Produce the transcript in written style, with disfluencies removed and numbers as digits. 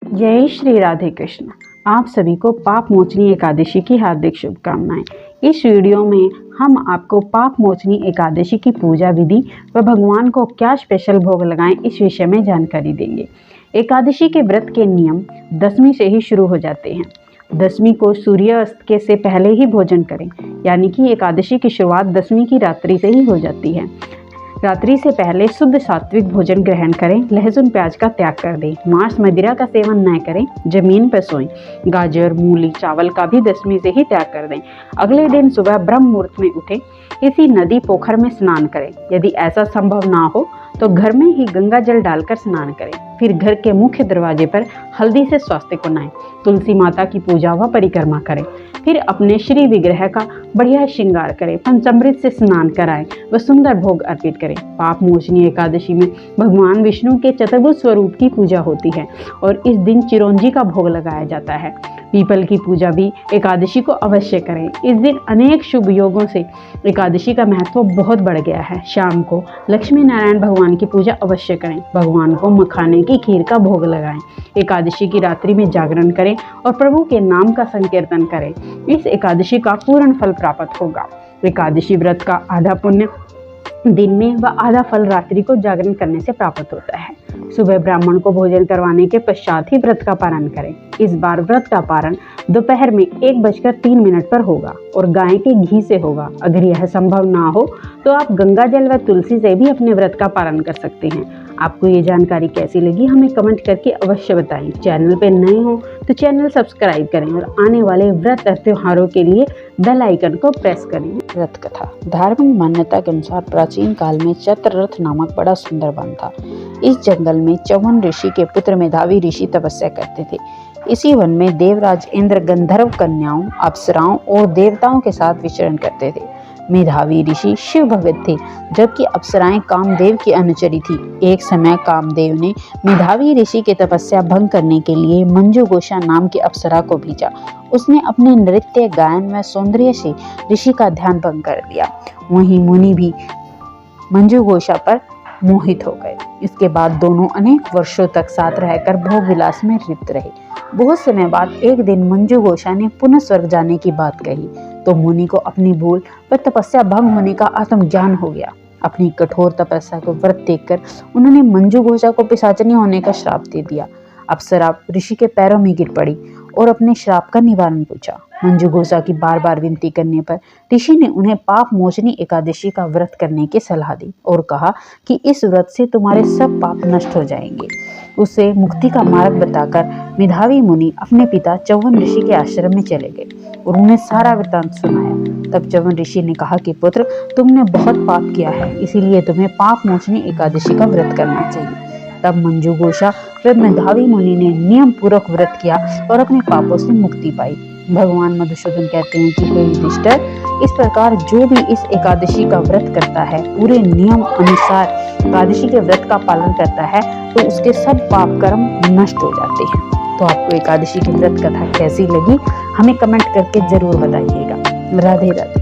जय श्री राधे कृष्ण। आप सभी को पाप मोचनी एकादशी की हार्दिक शुभकामनाएं। इस वीडियो में हम आपको पाप मोचनी एकादशी की पूजा विधि व भगवान को क्या स्पेशल भोग लगाएं इस विषय में जानकारी देंगे। एकादशी के व्रत के नियम दशमी से ही शुरू हो जाते हैं। दशमी को सूर्यास्त के से पहले ही भोजन करें, यानी कि एकादशी की शुरुआत दशमी की रात्रि से ही हो जाती है। रात्रि से पहले शुद्ध सात्विक भोजन ग्रहण करें, लहसुन प्याज का त्याग कर दें, मांस मदिरा का सेवन न करें, जमीन पर सोएं, गाजर मूली चावल का भी दशमी से ही त्याग कर दें। अगले दिन सुबह ब्रह्म मुहूर्त में उठें, किसी नदी पोखर में स्नान करें। यदि ऐसा संभव ना हो तो घर में ही गंगा जल डालकर स्नान करें। फिर घर के मुख्य दरवाजे पर हल्दी से स्वास्तिक बनाएं, तुलसी माता की पूजा व परिक्रमा करें। फिर अपने श्री विग्रह का बढ़िया श्रृंगार करें, पंचामृत से स्नान कराएं व सुंदर भोग अर्पित करें। पाप मोचनी एकादशी में भगवान विष्णु के चतुर्भुज स्वरूप की पूजा होती है और इस दिन चिरौंजी का भोग लगाया जाता है। पीपल की पूजा भी एकादशी को अवश्य करें। इस दिन अनेक शुभ योगों से एकादशी का महत्व बहुत बढ़ गया है। शाम को लक्ष्मी नारायण भगवान की पूजा अवश्य करें। भगवान को मखाने की खीर का भोग लगाएं। एकादशी की रात्रि में जागरण करें और प्रभु के नाम का संकीर्तन करें। इस एकादशी का पूर्ण फल प्राप्त होगा। एकादशी व्रत का आधा पुण्य दिन में व आधा फल रात्रि को जागरण करने से प्राप्त होता है। सुबह ब्राह्मण को भोजन करवाने के पश्चात ही व्रत का पारण करें। इस बार व्रत का पारण दोपहर में 1:03 पर होगा और गाय के घी से होगा। अगर यह संभव ना हो तो आप गंगा जल व तुलसी से भी अपने व्रत का पारण कर सकते हैं। आपको ये जानकारी कैसी लगी हमें कमेंट करके अवश्य बताएं। चैनल पे नए हो तो चैनल सब्सक्राइब करें और आने वाले व्रत त्योहारों के लिए बेल आइकन को प्रेस करें। व्रत कथा। धार्मिक मान्यता के अनुसार प्राचीन काल में चत्ररथ नामक बड़ा सुंदर वन था। इस जंगल में च्यवन ऋषि के पुत्र मेधावी ऋषि तपस्या करते थे। इसी वन में देवराज इंद्र गंधर्व कन्याओं, अप्सराओं और देवताओं के साथ विचरण करते थे। मेधावी ऋषि शिव भगत थे, जबकि अप्सराएं कामदेव की अनुचरी थी। एक समय कामदेव ने मेधावी ऋषि की तपस्या भंग करने के लिए मंजू घोषा नाम की अप्सरा को भेजा। उसने अपने नृत्य, गायन व सौंदर्य से ऋषि का ध्यान भंग कर दिया। वहीं मुनि भी मंजू घोषा पर मोहित हो गए। इसके बाद दोनों अनेक वर्षों तक साथ रहकर भोग विलास में लिप्त रहे। बहुत समय बाद एक दिन मंजू घोषा ने पुनः स्वर्ग जाने की बात कही तो मुनि को अपनी भूल व तपस्या भंग होने का आत्मज्ञान हो गया। अपनी कठोर तपस्या को व्रत देखकर उन्होंने मंजू घोषा को पिशाचनी होने का श्राप दे दिया। अप्सरा ऋषि के पैरों में गिर पड़ी और अपने श्राप का निवारण पूछा। मंजू घोषा की बार बार विनती करने पर ऋषि ने उन्हें पाप मोचनी एकादशी का व्रत करने की सलाह दी और कहा कि इस व्रत से तुम्हारे सब पाप नष्ट हो जाएंगे। उसे मुक्ति का मार्ग बताकर मेधावी मुनि अपने पिता च्यवन ऋषि के आश्रम में चले गए और उन्हें सारा वृत्तांत सुनाया। तब च्यवन ऋषि ने कहा कि पुत्र, तुमने बहुत पाप किया है, इसीलिए तुम्हें पाप मोचनी एकादशी का व्रत करना चाहिए। तब मंजू घोषा व मेधावी मुनि ने नियम पूर्वक व्रत किया और अपने पापों से मुक्ति पाई। भगवान मधुसूदन कहते हैं कि हे युधिष्ठिर, इस प्रकार जो भी इस एकादशी का व्रत करता है, पूरे नियम अनुसार एकादशी के व्रत का पालन करता है, तो उसके सब पाप कर्म नष्ट हो जाते हैं। तो आपको एकादशी की व्रत कथा कैसी लगी हमें कमेंट करके जरूर बताइएगा। राधे राधे।